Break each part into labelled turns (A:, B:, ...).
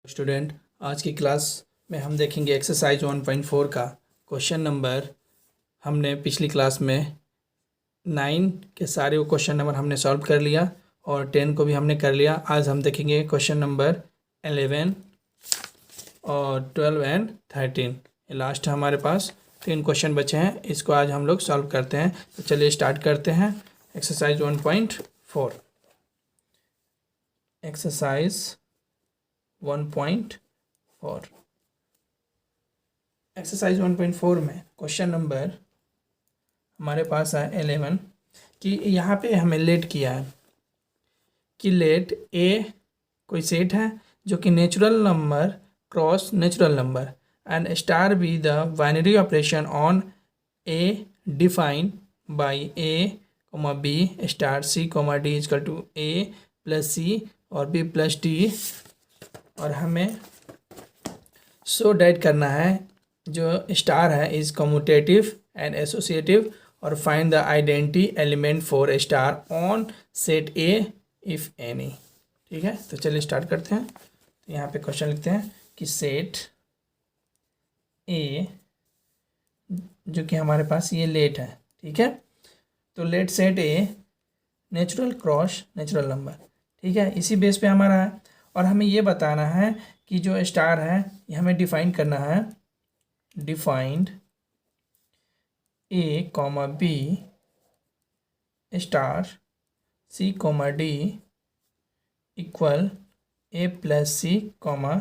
A: Student, आज की class में हम देखेंगे एक्सरसाइज 1.4 का क्वेश्चन नंबर। हमने पिछली क्लास में 9 के सारे क्वेश्चन नंबर हमने सॉल्व कर लिया और 10 को भी हमने कर लिया। आज हम देखेंगे क्वेश्चन नंबर 11 और 12 एंड 13। ये लास्ट हमारे पास 3 क्वेश्चन बचे हैं, इसको आज हम लोग सॉल्व करते हैं। तो चलिए स्टार्ट करते हैं। एक्सरसाइज 1.4 एक्सरसाइज 1.4 एक्सरसाइज 1.4 में क्वेश्चन नंबर हमारे पास है 11 कि यहाँ पे हमें लेट किया है कि लेट ए कोई सेट है जो कि natural number cross natural number and star be the binary operation on A defined by A comma B star C comma D equal to A plus C और बी प्लस डी। और हमें so that करना है जो star है is commutative and associative और find the identity element for star on set A if any. ठीक है, तो चलिए स्टार्ट करते हैं। तो यहाँ पे क्वेश्चन लिखते हैं कि सेट ए जो कि हमारे पास ये लेट है, ठीक है, तो let set A natural cross natural number, ठीक है, इसी बेस पे हमारा है। और हमें ये बताना है कि जो स्टार है ये हमें डिफाइन करना है, डिफाइंड ए comma B star C comma D equal ए plus C comma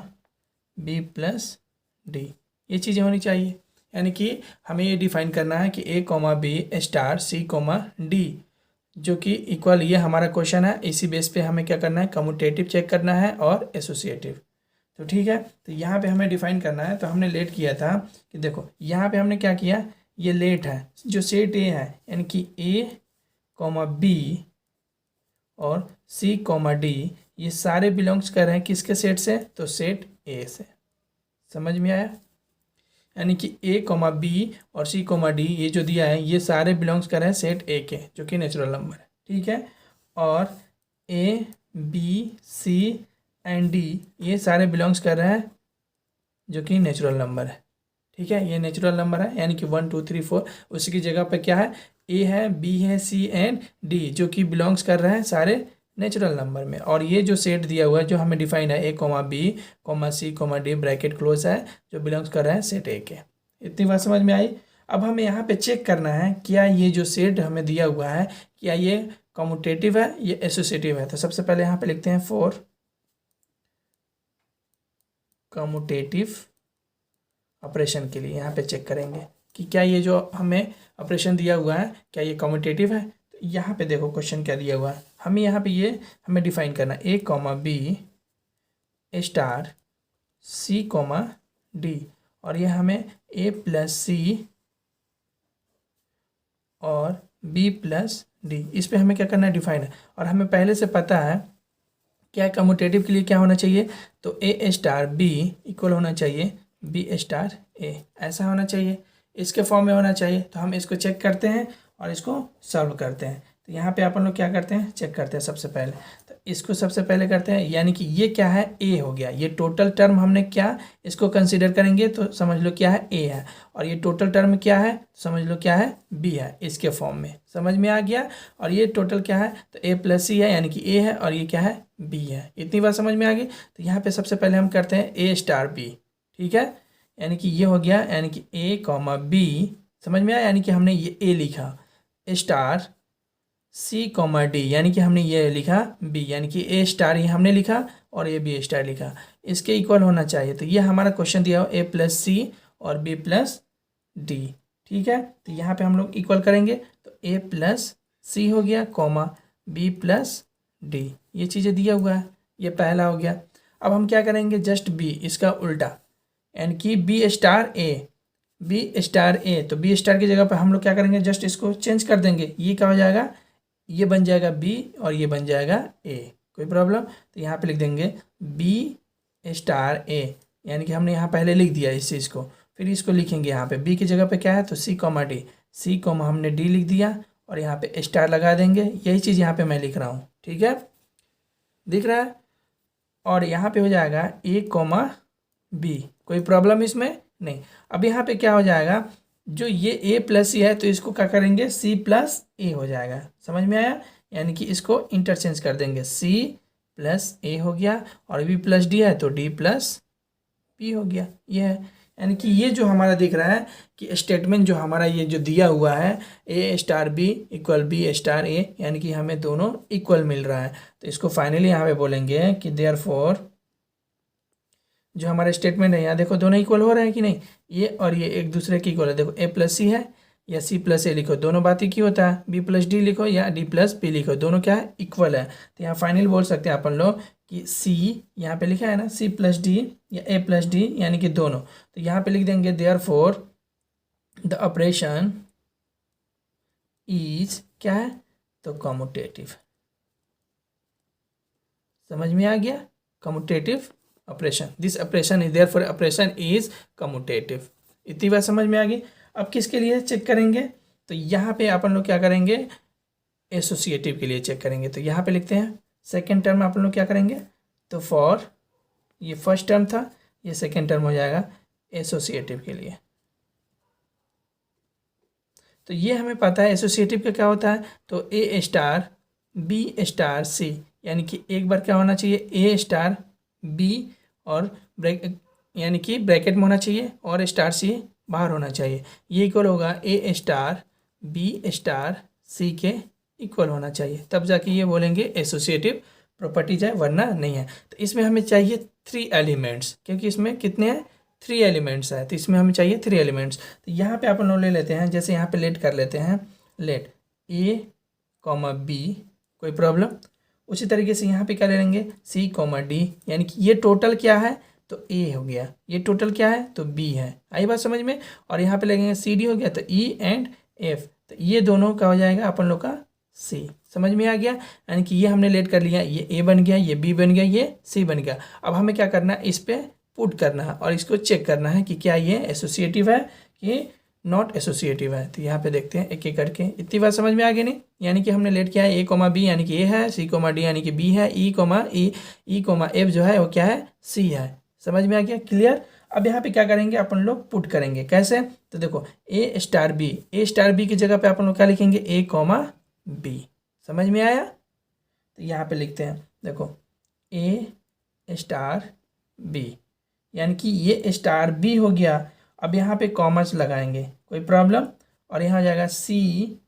A: B plus D. ये चीज़ें होनी चाहिए, यानी कि हमें ये डिफाइन करना है कि ए comma B star C comma D जो कि इक्वल, ये हमारा क्वेश्चन है। इसी बेस पे हमें क्या करना है, कम्यूटेटिव चेक करना है और एसोसिएटिव। तो ठीक है, तो यहाँ पे हमें डिफाइन करना है। तो हमने लेट किया था कि देखो यहाँ पे हमने क्या किया, ये लेट है जो सेट ए है, यानी कि ए कॉमा बी और सी कॉमा डी ये सारे बिलोंग्स कर रहे हैं किसके सेट से, तो सेट ए से। समझ में आया, यानी कि ए कोमा बी और सी कोमा डी ये जो दिया है ये सारे बिलोंग्स कर रहे हैं सेट ए के जो कि नेचुरल नंबर है, ठीक है। और A B C and D ये सारे बिलोंग्स कर रहे हैं जो कि नेचुरल नंबर है, ठीक है, ये नेचुरल नंबर है। यानी कि 1 2 3 4 उसी की जगह पे क्या है, ए है, बी है, सी एंड डी जो कि बिलोंग्स कर रहे हैं सारे नेचुरल नंबर में। और ये जो सेट दिया हुआ है जो हमें डिफाइन है, A comma B comma C comma D bracket close है, जो बिलोंग्स कर रहे हैं सेट ए के। इतनी बात समझ में आई। अब हमें यहाँ पे चेक करना है क्या ये जो सेट हमें दिया हुआ है क्या ये कम्यूटेटिव है, ये एसोसिएटिव है। तो सबसे पहले यहाँ पे लिखते हैं फॉर कम्यूटेटिव ऑपरेशन के लिए यहाँ पे चेक करेंगे कि क्या ये जो हमें ऑपरेशन दिया हुआ है क्या ये कम्यूटेटिव है। तो यहाँ पे देखो क्वेश्चन क्या दिया हुआ है, हमें यहाँ पे ये हमें डिफाइन करना है, ए comma B star C comma D और ये हमें ए प्लस सी और बी प्लस डी, इस पे हमें क्या करना है, डिफाइन है। और हमें पहले से पता है क्या कम्यूटेटिव के लिए क्या होना चाहिए, तो ए स्टार बी इक्वल होना चाहिए बी स्टार ए, ऐसा होना चाहिए, इसके फॉर्म में होना चाहिए। तो हम इसको चेक करते हैं और इसको सॉल्व करते हैं। तो यहाँ पे अपन लोग क्या करते हैं, चेक करते हैं सबसे पहले। तो इसको सबसे पहले करते हैं, यानी कि ये क्या है, ए हो गया। ये टोटल टर्म हमने क्या इसको कंसीडर करेंगे तो समझ लो क्या है, ए है। और ये टोटल टर्म क्या है, समझ लो क्या है, बी है, इसके फॉर्म में समझ में आ गया। और ये टोटल क्या है, तो ए प्लस सी है, यानी कि ए है और ये क्या है, बी है। इतनी बात समझ में आ गई। तो यहाँ पे सबसे पहले हम करते हैं ए स्टार बी, ठीक है, यानी कि ये हो गया, यानी कि ए कॉमा बी, समझ में आया, यानी कि हमने ये ए लिखा, स्टार सी कॉमा डी यानी कि हमने ये लिखा बी, यानी कि ए स्टार ये हमने लिखा और ये बी स्टार लिखा, इसके इक्वल होना चाहिए। तो ये हमारा क्वेश्चन दिया हो ए प्लस सी और बी प्लस डी, ठीक है। तो यहाँ पे हम लोग इक्वल करेंगे तो ए प्लस सी हो गया कॉमा बी प्लस डी, ये चीज़ें दिया हुआ है, ये पहला हो गया। अब हम क्या करेंगे, जस्ट बी इसका उल्टा, यानी कि B star A, B star A, तो बी स्टार की जगह पर हम लोग क्या करेंगे, जस्ट इसको चेंज कर देंगे, ये क्या हो जाएगा, ये बन जाएगा बी और ये बन जाएगा ए, कोई प्रॉब्लम। तो यहाँ पे लिख देंगे बी स्टार ए, यानी कि हमने यहाँ पहले लिख दिया इस चीज़ को, फिर इसको लिखेंगे यहाँ पे बी की जगह पे क्या है, तो C comma D, C comma हमने डी लिख दिया और यहाँ पे स्टार लगा देंगे। यही चीज़ यहाँ पे मैं लिख रहा हूँ, ठीक है, दिख रहा है। और यहाँ पे हो जाएगा ए कॉमा बी, कोई प्रॉब्लम इसमें नहीं। अब यहाँ पे क्या हो जाएगा, जो ये ए प्लस सी है तो इसको क्या करेंगे, सी प्लस ए हो जाएगा। समझ में आया, यानी कि इसको इंटरचेंज कर देंगे, सी प्लस ए हो गया, और बी प्लस डी है तो डी प्लस बी हो गया। ये है, यानी कि ये जो हमारा दिख रहा है कि स्टेटमेंट जो हमारा ये जो दिया हुआ है A star B equal B star A, यानी कि हमें दोनों इक्वल मिल रहा है। तो इसको फाइनली यहाँ पे बोलेंगे कि देयरफॉर जो हमारा स्टेटमेंट है, यहाँ देखो दोनों इक्वल हो रहे हैं कि नहीं, ये और ये एक दूसरे की इक्वल है। देखो ए प्लस सी है या सी प्लस ए लिखो, दोनों बात ही की होता है, बी प्लस डी लिखो या डी प्लस बी लिखो, दोनों क्या है, इक्वल है। तो यहाँ फाइनल बोल सकते हैं अपन लोग कि सी, यहाँ पे लिखा है ना सी प्लस डी या ए प्लस डी, यानी कि दोनों, तो यहाँ पे लिख देंगे देयरफॉर द ऑपरेशन इज क्या है, तो कम्यूटेटिव। समझ में आ गया, commutative operation, this operation is therefore operation is commutative. इतनी बात समझ में आ गई। अब किसके लिए चेक करेंगे, तो यहाँ पे अपन लोग क्या करेंगे, एसोसिएटिव के लिए चेक करेंगे। तो यहाँ पे लिखते हैं सेकेंड टर्म में अपन लोग क्या करेंगे, तो फॉर ये फर्स्ट टर्म था, ये सेकेंड टर्म हो जाएगा एसोसिएटिव के लिए। तो ये हमें पता है एसोसिएटिव का क्या होता है, तो ए स्टार बी स्टार सी, यानी कि एक बार क्या होना चाहिए, ए स्टार बी और यानी कि ब्रैकेट में होना चाहिए और स्टार सी बाहर होना चाहिए। ये इक्वल होगा ए स्टार बी स्टार सी के इक्वल होना चाहिए, तब जाके ये बोलेंगे एसोसिएटिव प्रॉपर्टीज है, वरना नहीं है। तो इसमें हमें चाहिए 3 एलिमेंट्स, क्योंकि इसमें कितने हैं, 3 एलिमेंट्स है, तो इसमें हमें चाहिए 3 एलिमेंट्स। तो यहाँ पे अपन लोग ले लेते हैं, जैसे यहाँ पे लेट कर लेते हैं, लेट ए कॉमा बी, कोई प्रॉब्लम। उसी तरीके से यहाँ पे क्या ले लेंगे, सी कॉमा डी, यानी कि ये टोटल क्या है, तो ए हो गया, ये टोटल क्या है, तो बी है। आई बात समझ में। और यहाँ पे लगेंगे सी डी हो गया, तो ई एंड एफ, तो ये दोनों का हो जाएगा अपन लोग का सी। समझ में आ गया, यानी कि ये हमने लेट कर लिया, ये ए बन गया, ये बी बन गया, ये सी बन गया। अब हमें क्या करना है, इस पर पुट करना है और इसको चेक करना है कि क्या ये एसोसिएटिव है कि नॉट एसोसिएटिव है। तो यहाँ पे देखते हैं एक एक करके। इतनी बात समझ में आ गई नहीं, यानी कि हमने लेट किया है ए कोमा बी यानी कि ए है, सी कोमा डी यानी कि बी है, ई कोमा एफ जो है वो क्या है, सी है। समझ में आ गया, क्लियर। अब यहाँ पे क्या करेंगे, अपन लोग पुट करेंगे, कैसे, तो देखो ए स्टार बी की जगह पे अपन लोग क्या लिखेंगे, ए कोमा बी। समझ में आया, तो यहाँ पे लिखते हैं, देखो ए स्टार बी, यानी कि ये स्टार बी हो गया। अब यहाँ पे कॉमर्स लगाएंगे, कोई प्रॉब्लम, और यहाँ जाएगा सी,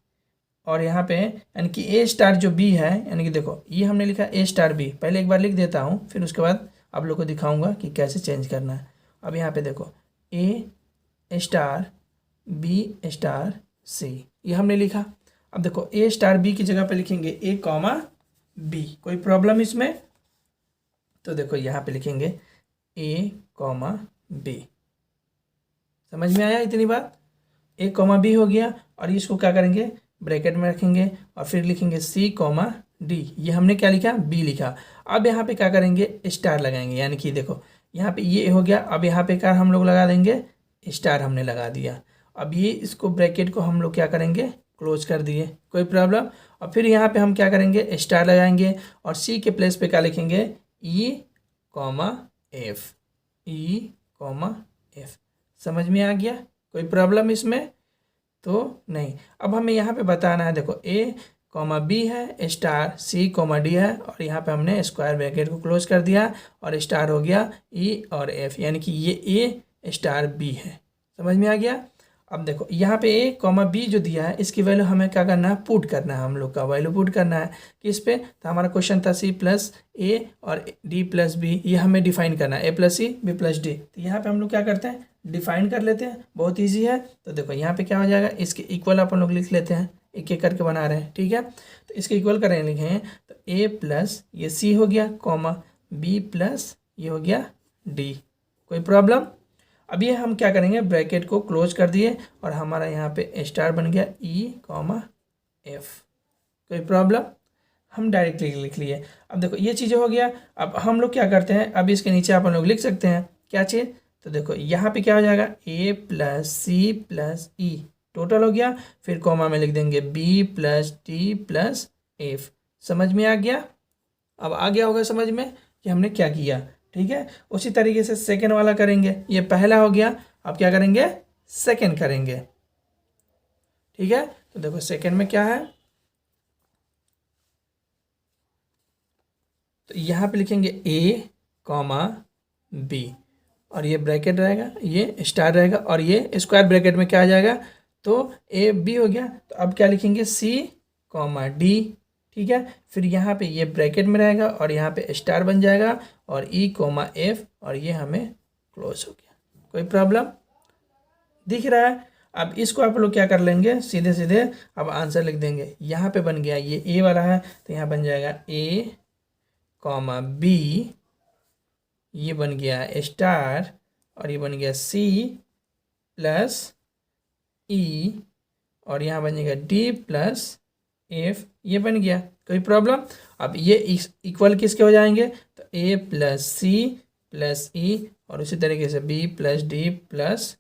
A: और यहाँ पे यानी कि ए स्टार जो बी है, यानी कि देखो ये हमने लिखा ए स्टार बी, पहले एक बार लिख देता हूँ, फिर उसके बाद आप लोग को दिखाऊंगा कि कैसे चेंज करना है। अब यहाँ पे देखो ए स्टार बी स्टार सी, ये हमने लिखा। अब देखो ए स्टार बी की जगह पे लिखेंगे ए कॉमा बी, कोई प्रॉब्लम इसमें, तो देखो यहाँ पे लिखेंगे ए कॉमा बी। समझ में आया इतनी बात, ए कॉमा बी हो गया, और इसको क्या करेंगे, ब्रैकेट में रखेंगे और फिर लिखेंगे सी कॉमा डी, ये हमने क्या लिखा, बी लिखा। अब यहाँ पे क्या करेंगे, स्टार लगाएंगे, यानी कि देखो यहाँ पे ये हो गया, अब यहाँ पे क्या हम लोग लगा देंगे, स्टार हमने लगा दिया। अब ये इसको ब्रैकेट को हम लोग क्या करेंगे, क्लोज कर दिए, कोई प्रॉब्लम। और फिर यहाँ पे हम क्या करेंगे, स्टार लगाएंगे और सी के प्लेस पे क्या लिखेंगे, ई कॉमा एफ, ई कॉमा एफ। समझ में आ गया, कोई प्रॉब्लम इसमें तो नहीं। अब हमें यहाँ पे बताना है, देखो ए कॉमा बी है, स्टार सी कॉमा डी है, और यहाँ पे हमने स्क्वायर ब्रैकेट को क्लोज कर दिया और स्टार हो गया ई और एफ, यानी कि ये ए स्टार बी है। समझ में आ गया। अब देखो यहाँ पे ए कॉमा बी जो दिया है, इसकी वैल्यू हमें क्या करना है, पुट करना है, हम लोग का वैल्यू पुट करना है किस पे, तो हमारा क्वेश्चन था सी प्लस ए और डी प्लस बी, ये हमें डिफाइन करना है, A plus C B plus D. तो यहाँ पे हम लोग क्या करते हैं, डिफाइन कर लेते हैं, बहुत ईजी है। तो देखो यहाँ पे क्या हो जाएगा, इसके इक्वल अपन लोग लिख लेते हैं, एक एक करके बना रहे हैं, ठीक है। तो इसके इक्वल करें लिखे हैं, तो ए प्लस ये सी हो गया कॉमा बी प्लस ये हो गया डी, कोई प्रॉब्लम। अब ये हम क्या करेंगे, ब्रैकेट को क्लोज कर दिए और हमारा यहाँ पे स्टार बन गया ई कॉमा एफ, कोई प्रॉब्लम, हम डायरेक्टली लिख लिए। अब देखो ये चीज़ें हो गया। अब हम लोग क्या करते हैं, अब इसके नीचे अपन लोग लिख सकते हैं क्या चीज़, तो देखो यहाँ पे क्या हो जाएगा, A plus C plus E total हो गया, फिर कॉमा में लिख देंगे B plus D plus F. समझ में आ गया, अब आ गया होगा समझ में, कि हमने क्या किया। ठीक है, उसी तरीके से सेकेंड वाला करेंगे। ये पहला हो गया, अब क्या करेंगे, सेकेंड करेंगे। ठीक है, तो देखो सेकेंड में क्या है, तो यहाँ पे लिखेंगे ए कॉमा बी, और ये ब्रैकेट रहेगा, ये स्टार रहेगा, और ये स्क्वायर ब्रैकेट में क्या आ जाएगा, तो ए बी हो गया। तो अब क्या लिखेंगे, सी कॉमा डी। ठीक है, फिर यहाँ पे ये ब्रैकेट में रहेगा और यहाँ पे स्टार बन जाएगा, और ई कॉमा एफ, और ये हमें क्लोज हो गया। कोई प्रॉब्लम दिख रहा है। अब इसको आप लोग क्या कर लेंगे, सीधे सीधे अब आंसर लिख देंगे। यहाँ पे बन गया, ये ए वाला है तो यहाँ बन जाएगा ए कॉमा बी, ये बन गया स्टार, और ये बन गया सी प्लस ई, और यहाँ बन जाएगा डी प्लस एफ, ये बन गया। कोई प्रॉब्लम। अब ये इक्वल किसके हो जाएंगे, तो ए प्लस सी प्लस ई, और उसी तरीके से B plus D plus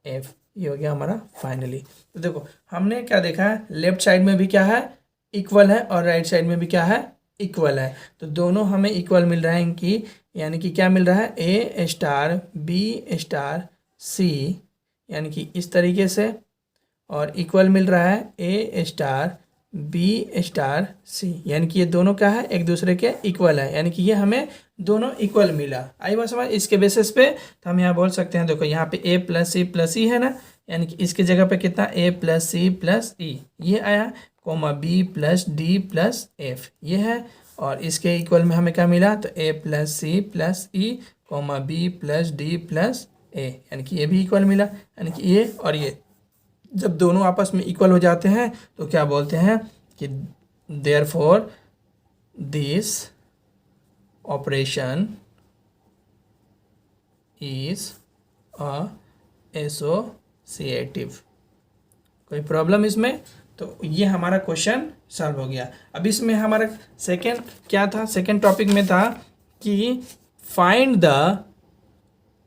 A: F, ये हो गया हमारा फाइनली। तो देखो हमने क्या देखा है, लेफ्ट साइड में भी क्या है, इक्वल है, और राइट साइड में भी क्या है, इक्वल है। तो दोनों हमें इक्वल मिल रहा है इनकी, यानी कि क्या मिल रहा है, ए स्टार बी स्टार सी, यानी कि इस तरीके से, और इक्वल मिल रहा है ए स्टार बी स्टार सी, यानी कि ये दोनों क्या है, एक दूसरे के इक्वल है, यानी कि ये हमें दोनों इक्वल मिला। आई बात समझ। इसके बेसिस पे तो हम यहाँ बोल सकते हैं, देखो यहाँ पे ए प्लस ई है ना, यानी कि इसके जगह पे कितना, ए प्लस सी प्लस ई ये आया, comma B plus D plus F ये है, और इसके इक्वल में हमें क्या मिला, तो A plus C plus E comma B plus D plus A, यानी कि ये भी इक्वल मिला। यानी कि ये और ये जब दोनों आपस में इक्वल हो जाते हैं तो क्या बोलते हैं कि therefore this operation is a associative. कोई प्रॉब्लम इसमें। तो ये हमारा क्वेश्चन सॉल्व हो गया। अब इसमें हमारा सेकंड क्या था, सेकंड टॉपिक में था कि find the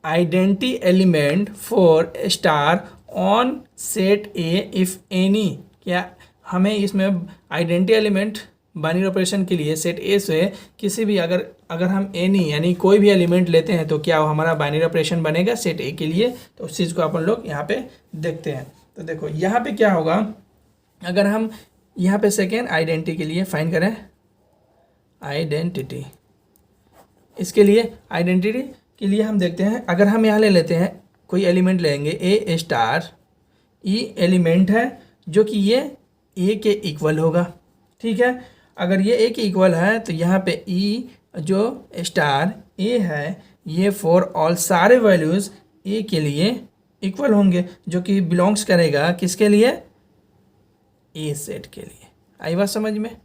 A: identity element for star on set A if any. क्या हमें इसमें आइडेंटिटी एलिमेंट बाइनरी ऑपरेशन के लिए सेट ए से किसी भी अगर हम एनी यानी कोई भी एलिमेंट लेते हैं तो क्या वो हमारा बाइनरी ऑपरेशन बनेगा सेट ए के लिए। तो उस चीज़ को अपन लोग यहाँ पे देखते हैं। तो देखो यहाँ पे क्या होगा, अगर हम यहाँ पे सेकेंड आइडेंटिटी के लिए फाइंड करें, आइडेंटिटी, इसके लिए आइडेंटिटी के लिए हम देखते हैं, अगर हम यहाँ ले लेते हैं कोई एलिमेंट लेंगे ए स्टार, ई एलिमेंट है जो कि ये ए के इक्वल होगा। ठीक है, अगर ये ए के इक्वल है तो यहाँ पे ई जो स्टार ए है ये फॉर ऑल सारे वैल्यूज़ ए के लिए इक्वल होंगे, जो कि बिलोंग्स करेगा किसके लिए, ए सेट के लिए। आई बात समझ में।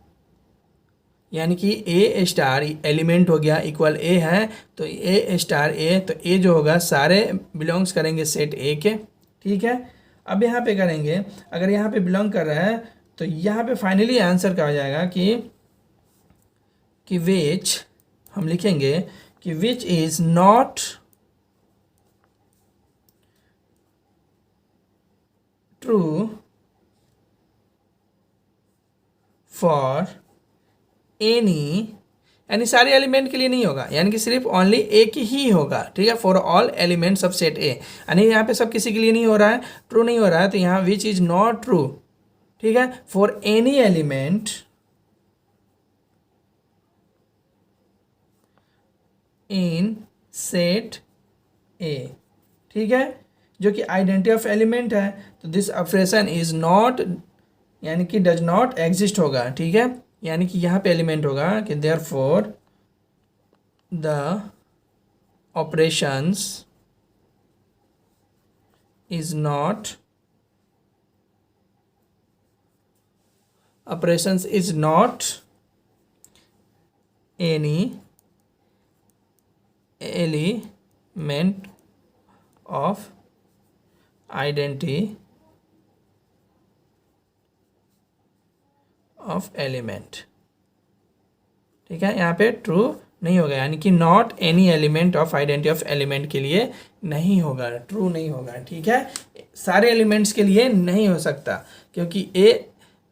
A: यानी कि ए स्टार एलिमेंट हो गया इक्वल ए है, तो ए स्टार ए, तो ए जो होगा सारे बिलोंग्स करेंगे सेट ए के। ठीक है, अब यहाँ पे करेंगे, अगर यहाँ पे बिलोंग कर रहा है तो यहाँ पे फाइनली आंसर क्या हो जाएगा कि विच, हम लिखेंगे कि which is not true for any, यानी सारे एलिमेंट के लिए नहीं होगा, यानी कि सिर्फ ओनली एक ही होगा। ठीक है, for all elements of set ए, यानी यहाँ पे सब किसी के लिए नहीं हो रहा है, ट्रू नहीं हो रहा है, तो यहाँ विच इज नॉट ट्रू। ठीक है, for any element in set ए। ठीक है, जो कि आइडेंटिटी ऑफ एलिमेंट है, तो दिस ऑपरेशन इज नॉट, यानी कि डज नॉट एग्जिस्ट होगा। ठीक है, यानी कि यहाँ पे एलिमेंट होगा कि therefore the operations is not, operations is not any element of identity of element। ठीक है, यहाँ पे ट्रू नहीं होगा, यानी कि not any element of identity of element के लिए नहीं होगा, ट्रू नहीं होगा। ठीक है, सारे एलिमेंट्स के लिए नहीं हो सकता, क्योंकि ए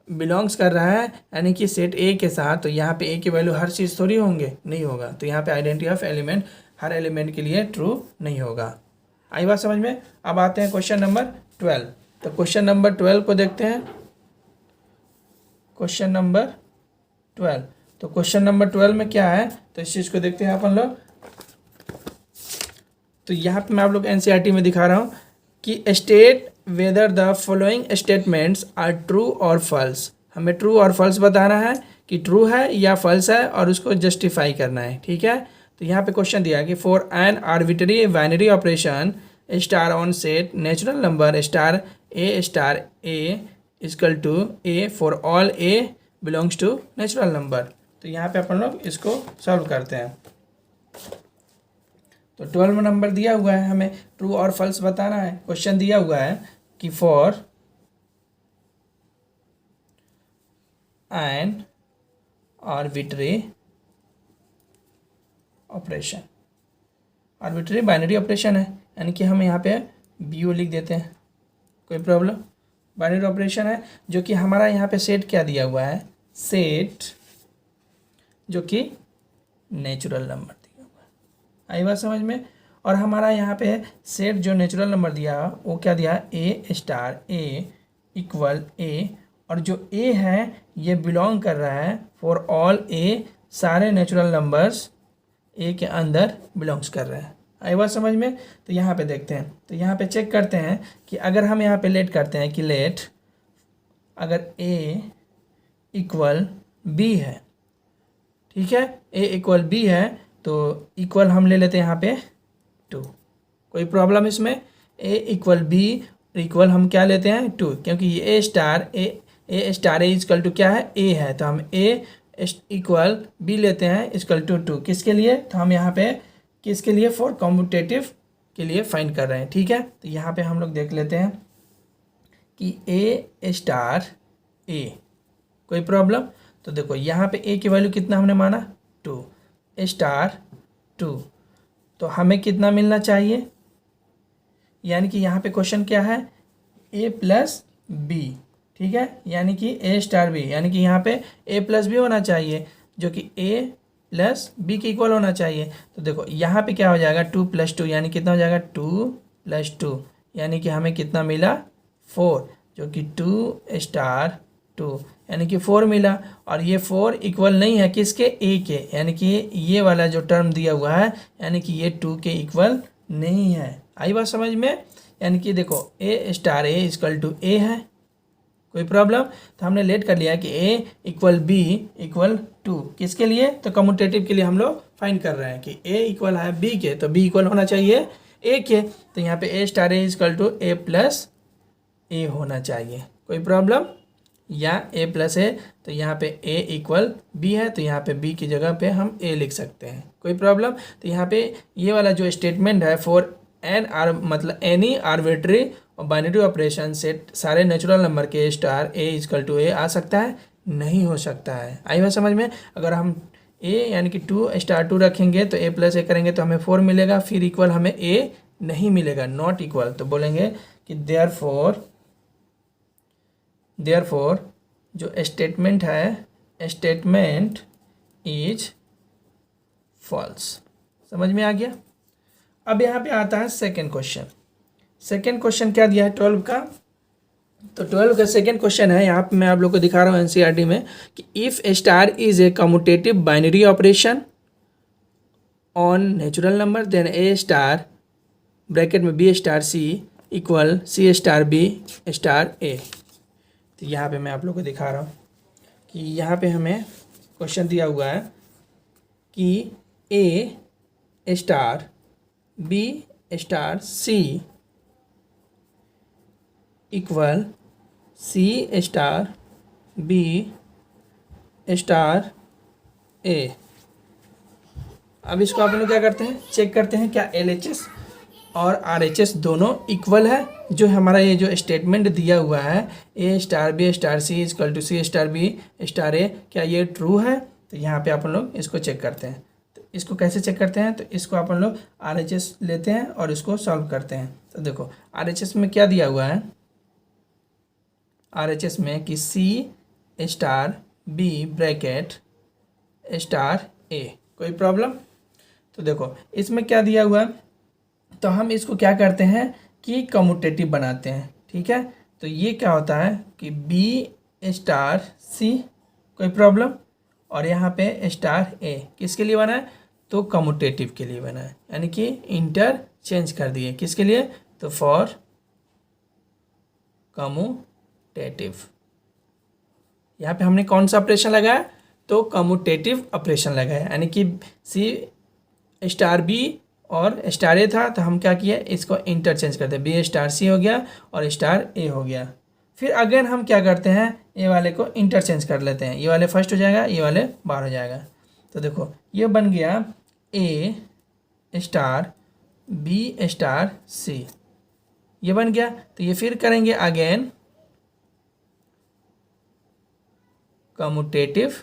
A: बिलोंग्स कर रहा है यानी कि सेट ए के साथ, तो यहाँ पे ए की वैल्यू हर चीज़ थोड़ी होंगे, नहीं होगा। तो यहाँ पे identity of element her element के लिए ट्रू नहीं होगा। आई बात समझ में। अब आते हैं क्वेश्चन नंबर 12। तो क्वेश्चन नंबर 12 को देखते हैं। क्वेश्चन नंबर 12, तो क्वेश्चन नंबर 12 में क्या है, तो इस चीज़ को देखते हैं अपन लोग। तो यहाँ पे मैं आप लोग एनसीईआरटी में दिखा रहा हूँ कि state whether the following statements are true और फॉल्स। हमें ट्रू और फॉल्स बताना है कि ट्रू है या फॉल्स है, और उसको जस्टिफाई करना है, ठीक है। तो यहाँ पे क्वेश्चन दिया कि for an arbitrary binary operation star on set natural number star A equal to A for all A belongs to natural number. तो यहाँ पे अपन लोग इसको सॉल्व करते हैं। तो 12 नंबर दिया हुआ है, हमें ट्रू और फॉल्स बताना है। क्वेश्चन दिया हुआ है कि for an arbitrary operation, arbitrary binary operation है, यानी कि हम यहाँ पे बीओ लिख देते हैं, कोई प्रॉब्लम। बाइनरी ऑपरेशन है जो कि हमारा यहाँ पे सेट क्या दिया हुआ है, सेट जो कि नेचुरल नंबर दिया हुआ है। आई बात समझ में। और हमारा यहाँ पे सेट जो नेचुरल नंबर दिया वो क्या दिया, ए स्टार ए इक्वल ए, और जो ए है ये बिलोंग कर रहा है फॉर ऑल ए, सारे नेचुरल नंबर्स ए के अंदर बिलोंग्स कर रहे हैं। आई बात समझ में। तो यहाँ पे देखते हैं, तो यहाँ पे चेक करते हैं कि अगर हम यहाँ पे लेट करते हैं कि लेट अगर ए इक्वल बी है, ठीक है, ए इक्वल बी है, तो इक्वल हम ले लेते हैं यहाँ पे 2, कोई प्रॉब्लम इसमें। ए इक्वल बी इक्वल हम क्या लेते हैं 2, क्योंकि ये ए स्टार ए इक्वल टू क्या है, ए है, तो हम ए इक्वल बी लेते हैं इक्वल टू 2। किसके लिए, तो हम यहाँ पे किसके लिए, फॉर कॉम्पिटेटिव के लिए फाइंड कर रहे हैं, ठीक है। तो यहाँ पे हम लोग देख लेते हैं कि ए स्टार ए, कोई प्रॉब्लम। तो देखो यहाँ पे ए की वैल्यू कितना हमने माना 2 स्टार 2, तो हमें कितना मिलना चाहिए, यानी कि यहाँ पे क्वेश्चन क्या है, ए प्लस बी, ठीक है, यानी कि ए स्टार बी, यानी कि यहाँ पे ए प्लस बी होना चाहिए जो कि ए प्लस बी के इक्वल होना चाहिए। तो देखो यहाँ पे क्या हो जाएगा 2 + 2, यानी कितना हो जाएगा 2 + 2, यानी कि हमें कितना मिला 4, जो कि 2 स्टार 2 यानी कि 4 मिला। और ये 4 इक्वल नहीं है किसके, ए के, यानी कि ये वाला जो टर्म दिया हुआ है यानी कि ये 2 के इक्वल नहीं है। आई बात समझ में। यानी कि देखो ए स्टार ए इक्वल टू ए है, कोई प्रॉब्लम। तो हमने लेट कर लिया कि ए इक्वल बी इक्वल 2, किसके लिए, तो कम्यूटेटिव के लिए हम लोग फाइंड कर रहे हैं कि ए इक्वल है बी के, तो बी इक्वल होना चाहिए ए के। तो यहाँ पे A star A equal to A plus A होना चाहिए, कोई प्रॉब्लम, या ए प्लस ए, तो यहाँ पे ए इक्वल बी है, तो यहाँ पे बी की जगह पे हम ए लिख सकते हैं, कोई प्रॉब्लम। तो यहाँ पे ये वाला जो स्टेटमेंट है फॉर एन आर मतलब एनी आर्बिट्ररी और बाइनरी ऑपरेशन सेट सारे नेचुरल नंबर के स्टार ए इक्वल टू ए आ सकता है, नहीं हो सकता है। आई बात समझ में। अगर हम ए यानी कि 2 स्टार 2 रखेंगे तो ए प्लस ए करेंगे तो हमें 4 मिलेगा, फिर इक्वल हमें ए नहीं मिलेगा, नॉट इक्वल। तो बोलेंगे कि देयरफॉर जो स्टेटमेंट है, स्टेटमेंट इज फॉल्स। समझ में आ गया। अब यहाँ पे आता है सेकेंड क्वेश्चन। सेकेंड क्वेश्चन क्या दिया है 12 का, तो 12 का सेकेंड क्वेश्चन है, यहाँ पे मैं आप लोग को दिखा रहा हूँ एनसीईआरटी में कि if star is a commutative binary operation on natural number then A star bracket में B star C equal C star B star A. तो यहाँ पे मैं आप लोग को दिखा रहा हूँ कि यहाँ पे हमें क्वेश्चन दिया हुआ है कि A star B star C equal C star B star A. अब इसको आप लोग क्या करते हैं, चेक करते हैं क्या LHS और RHS दोनों इक्वल है। जो हमारा ये जो स्टेटमेंट दिया हुआ है A star B star C equal to C star B star A, क्या ये ट्रू है। तो यहाँ पे अपन लोग इसको चेक करते हैं। तो इसको कैसे चेक करते हैं, तो इसको अपन लोग RHS लेते हैं और इसको सॉल्व करते हैं। तो देखो RHS में क्या दिया हुआ है, RHS में कि C star B bracket star A. कोई प्रॉब्लम? तो देखो इसमें क्या दिया हुआ है, तो हम इसको क्या करते हैं कि कम्यूटेटिव बनाते हैं। ठीक है, तो ये क्या होता है कि बी स्टार सी, कोई प्रॉब्लम, और यहाँ पे स्टार ए किसके लिए बना है, तो कम्यूटेटिव के लिए बना है, यानी कि इंटरचेंज कर दिए। किसके लिए, तो फॉर कम्यूटेटिव। यहाँ पे हमने कौन सा ऑपरेशन लगाया, तो कम्यूटेटिव ऑपरेशन लगाया, यानी कि सी स्टार बी और स्टार ए था, तो हम क्या किए, इसको इंटरचेंज करते हैं, बी स्टार सी हो गया और स्टार ए हो गया। फिर अगेन हम क्या करते हैं, ए वाले को इंटरचेंज कर लेते हैं, ये वाले फर्स्ट हो जाएगा, ये वाले बाहर हो जाएगा। तो देखो ये बन गया ए स्टार बी स्टार सी, ये बन गया। तो ये फिर करेंगे अगेन कम्यूटेटिव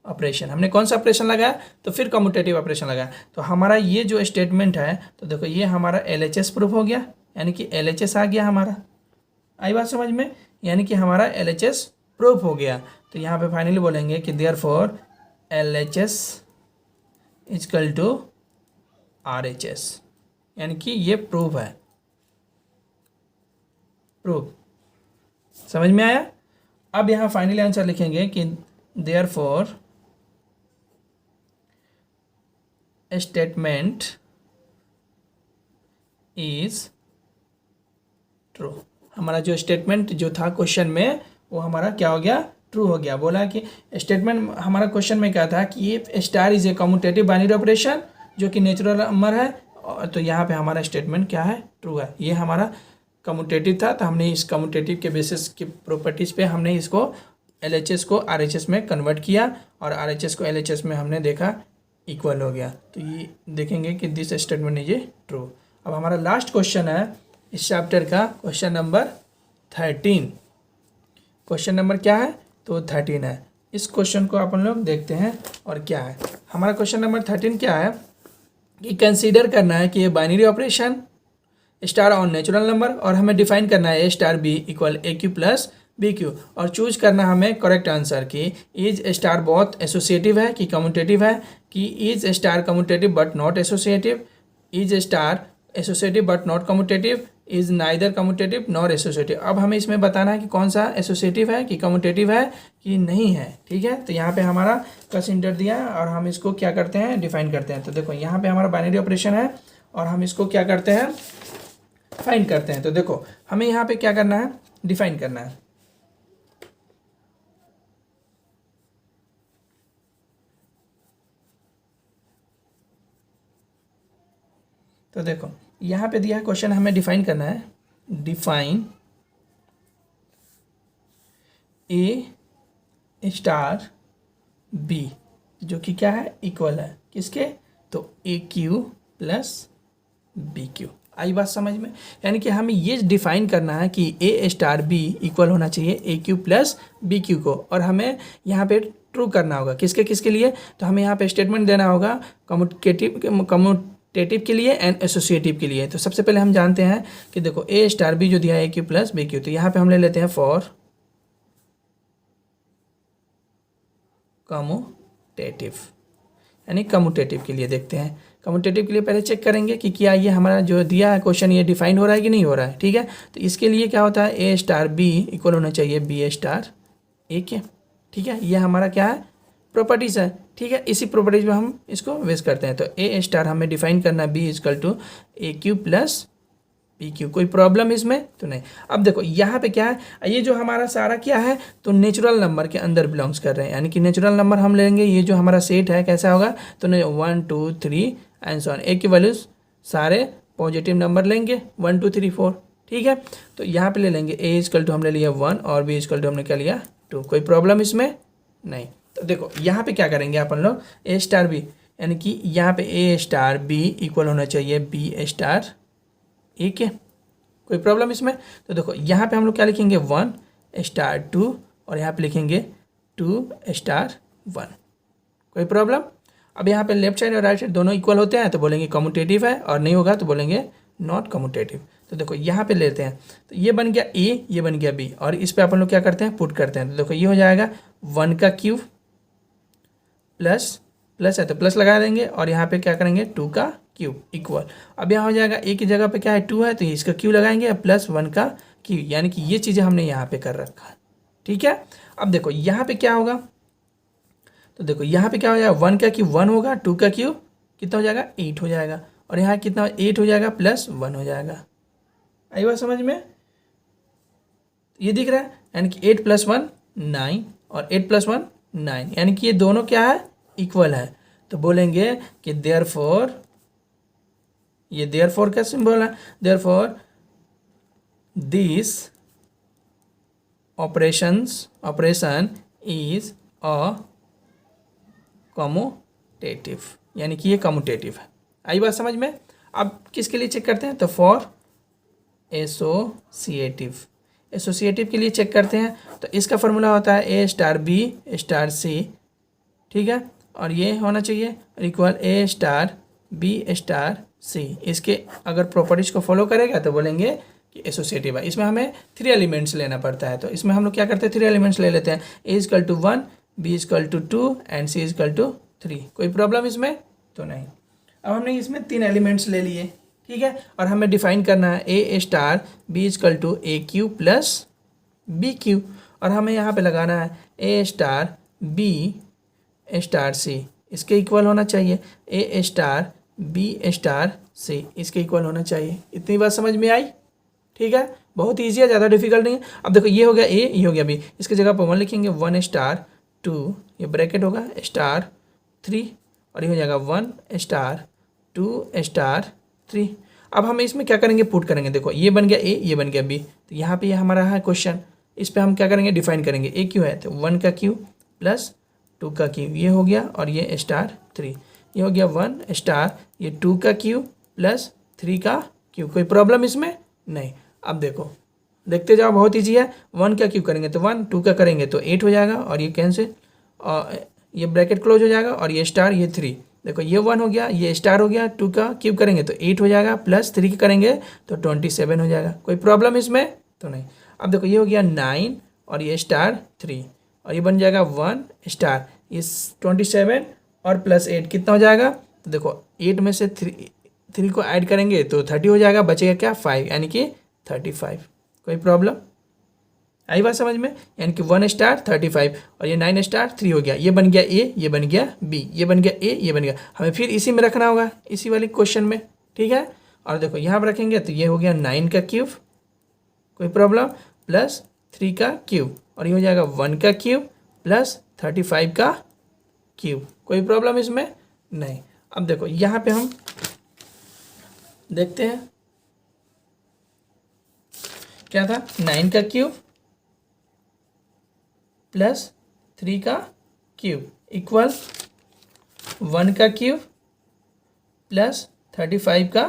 A: ऑपरेशन। हमने कौन सा ऑपरेशन लगाया, तो फिर कम्यूटेटिव ऑपरेशन लगाया। तो हमारा ये जो स्टेटमेंट है, तो देखो ये हमारा LHS प्रूफ हो गया, यानी कि LHS आ गया हमारा। आई बात समझ में, यानी कि हमारा LHS प्रूफ हो गया। तो यहाँ पे फाइनली बोलेंगे कि therefore LHS equal to RHS, यानी कि ये प्रूफ है, प्रूफ। समझ में आया? अब यहाँ फाइनली आंसर लिखेंगे कि देयरफॉर स्टेटमेंट इज ट्रू। हमारा जो स्टेटमेंट जो था क्वेश्चन में, वो हमारा क्या हो गया, ट्रू हो गया। बोला कि स्टेटमेंट हमारा क्वेश्चन में क्या था कि ये star is a commutative binary operation जो कि नेचुरल नंबर है, तो यहाँ पे हमारा स्टेटमेंट क्या है, ट्रू है। ये हमारा कम्यूटेटिव था, तो हमने इस कम्यूटेटिव के बेसिस की प्रॉपर्टीज़ पे हमने इसको LHS को RHS में कन्वर्ट किया, और RHS को LHS में हमने देखा इक्वल हो गया। तो ये देखेंगे कि this statement is a true. अब हमारा लास्ट क्वेश्चन है इस चैप्टर का, क्वेश्चन नंबर 13। क्वेश्चन नंबर क्या है, तो 13 है। इस क्वेश्चन को अपन लोग देखते हैं, और क्या है हमारा क्वेश्चन नंबर 13 क्या है कि कंसीडर करना है कि ये binary operation star on natural number, और हमें डिफाइन करना है A star B equal A Q plus B Q, और चूज करना हमें करेक्ट आंसर कि इज स्टार बहुत एसोसिएटिव है कि कम्यूटेटिव है, कि is star commutative but not associative, is star associative but not commutative, is neither commutative nor associative. अब हमें इसमें बताना है कि कौन सा एसोसिएटिव है, कि कम्यूटेटिव है कि नहीं है। ठीक है, तो यहाँ पे हमारा कंसीडर दिया है, और हम इसको क्या करते हैं, डिफाइन करते हैं। तो देखो यहाँ पे हमारा बाइनरी ऑपरेशन है, और हम इसको क्या करते हैं, फाइंड करते हैं। तो देखो हमें यहाँ पे क्या करना है, डिफाइन करना है। तो देखो यहाँ पे दिया है क्वेश्चन, हमें डिफाइन करना है, डिफाइन ए स्टार बी, जो कि क्या है, इक्वल है किसके, तो ए क्यू प्लस बी क्यू। आई बात समझ में, यानी कि हमें ये डिफाइन करना है कि ए स्टार बी इक्वल होना चाहिए ए क्यू प्लस बी क्यू को, और हमें यहाँ पे ट्रू करना होगा किसके किसके लिए, तो हमें यहाँ पे स्टेटमेंट देना होगा कम्यूटेटिव के लिए एंड एसोसिएटिव के लिए। तो सबसे पहले हम जानते हैं कि देखो ए स्टार बी जो दिया है ए क्यू प्लस बी क्यू, तो यहाँ पे हम ले लेते हैं फॉर कम्यूटेटिव, यानी कम्यूटेटिव के लिए देखते हैं। कम्यूटेटिव के लिए पहले चेक करेंगे कि क्या ये हमारा जो दिया है क्वेश्चन ये डिफाइन हो रहा है कि नहीं हो रहा है। ठीक है, तो इसके लिए क्या होता है, ए स्टार बी इक्वल होना चाहिए बी स्टार ए के। ठीक है, ये हमारा क्या है, प्रॉपर्टीज़ है। ठीक है, इसी प्रॉपर्टीज में हम इसको वेस्ट करते हैं। तो ए स्टार हमें डिफाइन करना है B equal to A Q plus P Q. कोई प्रॉब्लम इसमें तो नहीं। अब देखो यहाँ पे क्या है, ये जो हमारा सारा क्या है, तो नेचुरल नंबर के अंदर बिलोंग्स कर रहे हैं, यानी कि नेचुरल नंबर हम लेंगे। ये जो हमारा सेट है कैसा होगा, तो 1 2 3 एंड सो ऑन, ए की वैल्यूज सारे पॉजिटिव नंबर लेंगे 1 2 3 4। ठीक है, तो यहाँ पे ले लेंगे ए इक्वल टू हमने लिया 1 और बी इक्वल टू हमने क्या लिया 2। कोई प्रॉब्लम इसमें नहीं। तो देखो यहाँ पे क्या करेंगे अपन लोग, ए स्टार बी, यानी कि यहाँ पे ए स्टार बी इक्वल होना चाहिए बी स्टार ए के। कोई प्रॉब्लम इसमें, तो देखो यहाँ पे हम लोग क्या लिखेंगे 1 स्टार 2, और यहाँ पे लिखेंगे 2 स्टार 1। कोई प्रॉब्लम। अब यहाँ पे लेफ्ट साइड और राइट साइड दोनों इक्वल होते हैं तो बोलेंगे कम्यूटेटिव है, और नहीं होगा तो बोलेंगे नॉट कम्यूटेटिव। तो देखो यहाँ पे लेते हैं, तो ये बन गया ए, ये बन गया बी, और इस पे अपन लोग क्या करते हैं, पुट करते हैं। तो देखो ये हो जाएगा 1 का क्यूब प्लस प्लस है तो प्लस लगा देंगे, और यहाँ पे क्या करेंगे 2 का क्यूब इक्वल। अब यहाँ हो जाएगा ए की जगह पे क्या है 2 है, तो इसका क्यूब लगाएंगे प्लस 1 का क्यूब, यानी कि ये चीज़ें हमने यहाँ पे कर रखा है। ठीक है, अब देखो यहाँ पे क्या होगा, तो देखो यहाँ पे क्या हो जाएगा 1 का क्यूब 1 होगा, 2 का क्यूब कितना हो जाएगा 8 हो जाएगा, और यहाँ कितना 8 हो जाएगा प्लस 1 हो जाएगा। आई बात समझ में, ये दिख रहा है, यानी कि 8 + 1 9 और 8 + 1 9, यानी कि ये दोनों क्या है इक्वल है। तो बोलेंगे कि देयरफॉर, ये देयरफॉर का सिंबल है, therefore this operation is a commutative, यानी कि ये कम्यूटेटिव है। आई बात समझ में। अब किसके लिए चेक करते हैं, तो फॉर एसोसिएटिव, एसोसिएटिव के लिए चेक करते हैं। तो इसका फॉर्मूला होता है ए स्टार बी स्टार सी, ठीक है, और ये होना चाहिए इक्वल ए स्टार बी स्टार सी। इसके अगर प्रॉपर्टीज को फॉलो करेगा तो बोलेंगे कि एसोसिएटिव है। इसमें हमें 3 एलिमेंट्स लेना पड़ता है, तो इसमें हम लोग क्या करते हैं 3 एलिमेंट्स ले लेते हैं, A equal to 1, B equal to 2 and C equal to 3। कोई प्रॉब्लम इसमें तो नहीं। अब हमने इसमें 3 एलिमेंट्स ले लिए, ठीक है, और हमें डिफाइन करना है A star B equal to A Q plus B Q, और हमें यहाँ पे लगाना है A star B star C, इसके इक्वल होना चाहिए, A star B star C इसके इक्वल होना चाहिए। इतनी बात समझ में आई, ठीक है, बहुत ईजी है, ज़्यादा डिफिकल्ट नहीं है। अब देखो ये हो गया ए, ये हो गया बी, इसकी जगह पर 1 लिखेंगे, 1 स्टार 2, ये ब्रैकेट होगा स्टार 3, और ये हो जाएगा 1 स्टार 2 स्टार 3। अब हम इसमें क्या करेंगे, पुट करेंगे। देखो ये बन गया ए, ये बन गया बी, तो यहाँ पे ये हमारा है क्वेश्चन, इस पर हम क्या करेंगे डिफाइन करेंगे। ए क्यू है तो 1 का क्यू प्लस 2 का क्यू, ये हो गया, और ये स्टार 3, ये हो गया 1 स्टार ये 2 का क्यू प्लस 3 का क्यू। कोई प्रॉब्लम इसमें नहीं। अब देखो देखते जाओ, बहुत ईजी है। 1 का क्यू करेंगे तो 1, 2 का करेंगे तो 8 हो जाएगा, और ये कैंसिल, और ये ब्रैकेट क्लोज हो जाएगा, और ये स्टार ये 3, देखो ये 1 हो गया, ये स्टार हो गया, 2 का क्यूब करेंगे तो 8 हो जाएगा, प्लस 3 का करेंगे तो 27 हो जाएगा। कोई प्रॉब्लम इसमें तो नहीं। अब देखो ये हो गया 9, और ये स्टार 3, और ये बन जाएगा 1 स्टार ये 27 और प्लस 8 कितना हो जाएगा, तो देखो 8 में से 3 को ऐड करेंगे तो 30 हो जाएगा, बचेगा क्या 5, यानी कि 35। कोई प्रॉब्लम आई बात समझ में, यानी कि 1 स्टार 35, और ये 9 स्टार 3 हो गया, ये बन गया ए, ये बन गया बी, ये बन गया ए, ये बन गया। हमें फिर इसी में रखना होगा, इसी वाले क्वेश्चन में, ठीक है। और देखो यहाँ पर रखेंगे तो ये हो गया 9 का क्यूब, कोई प्रॉब्लम, प्लस 3 का क्यूब, और ये हो जाएगा 1 का क्यूब प्लस 35 का क्यूब। कोई प्रॉब्लम इसमें नहीं। अब देखो यहाँ पे हम देखते हैं क्या था, 9 का क्यूब प्लस 3 का क्यूब इक्वल 1 का क्यूब प्लस 35 का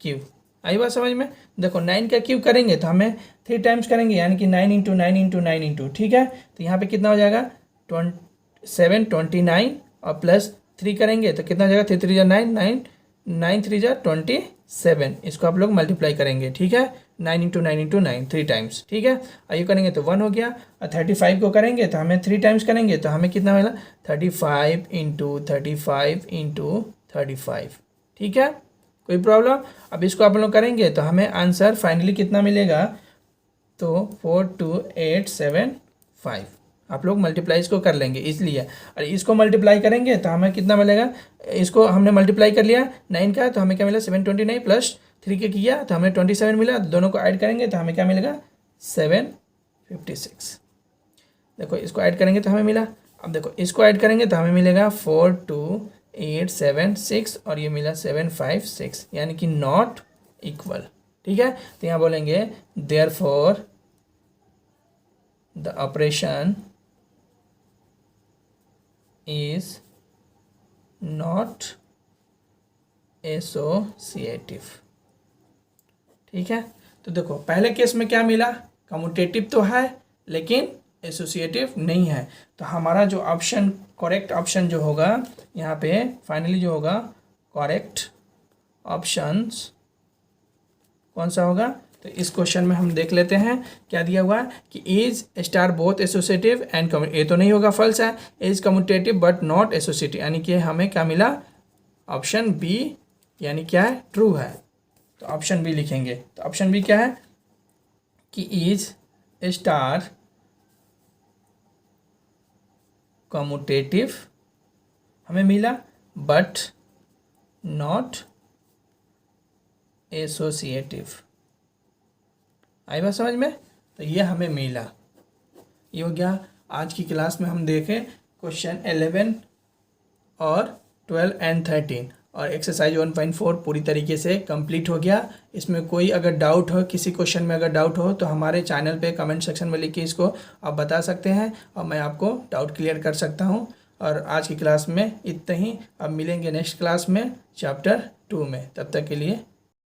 A: क्यूब। आई बात समझ में। देखो 9 का क्यूब करेंगे तो हमें 3 टाइम्स करेंगे, यानी कि 9 × 9 × 9 × ठीक है। तो यहाँ पे कितना हो जाएगा 29, और प्लस 3 करेंगे तो कितना हो जाएगा 3 × 3 = 9, 9 3 = 27। इसको आप लोग मल्टीप्लाई करेंगे, ठीक है, 9 × 9 × 9 3 टाइम्स, ठीक है। और ये करेंगे तो 1 हो गया, और 35 को करेंगे तो हमें 3 टाइम्स करेंगे तो हमें कितना मिला 35 × 35 × 35, ठीक है। कोई प्रॉब्लम। अब इसको आप लोग करेंगे तो हमें आंसर फाइनली कितना मिलेगा, तो 42875। आप लोग मल्टीप्लाई इसको कर लेंगे इसलिए, और इसको मल्टीप्लाई करेंगे तो हमें कितना मिलेगा, इसको हमने मल्टीप्लाई कर लिया 9 का, तो हमें क्या मिला 729 प्लस 3 के किया तो हमें 27 मिला, दोनों को ऐड करेंगे तो हमें क्या मिलेगा 756। देखो इसको ऐड करेंगे तो हमें मिला, अब देखो इसको ऐड करेंगे तो हमें मिलेगा 42876, और ये मिला 756, यानी कि नॉट इक्वल, ठीक है। तो यहाँ बोलेंगे therefore the operation is not associative, ठीक है। तो देखो पहले केस में क्या मिला, कम्यूटेटिव तो है लेकिन एसोसिएटिव नहीं है। तो हमारा जो ऑप्शन, करेक्ट ऑप्शन जो होगा यहाँ पे फाइनली जो होगा, करेक्ट ऑप्शंस कौन सा होगा? तो इस क्वेश्चन में हम देख लेते हैं क्या दिया हुआ है कि is star both associative and ये तो नहीं होगा, फॉल्स है। Is commutative but not associative, यानी कि हमें क्या मिला? ऑप्शन बी, यानी क्या है? ट्रू है। तो ऑप्शन बी लिखेंगे। तो ऑप्शन बी क्या है कि इज स्टार कम्यूटेटिव हमें मिला बट नॉट एसोसिएटिव। आई बात समझ में? तो ये हमें मिला। ये हो गया आज की क्लास में हम देखें क्वेश्चन 11 और 12 एंड 13 और एक्सरसाइज 1.4 पूरी तरीके से कंप्लीट हो गया। इसमें कोई अगर डाउट हो, किसी क्वेश्चन में अगर डाउट हो तो हमारे चैनल पे कमेंट सेक्शन में लिख के इसको आप बता सकते हैं और मैं आपको डाउट क्लियर कर सकता हूँ। और आज की क्लास में इतना ही। अब मिलेंगे नेक्स्ट क्लास में चैप्टर 2 में। तब तक के लिए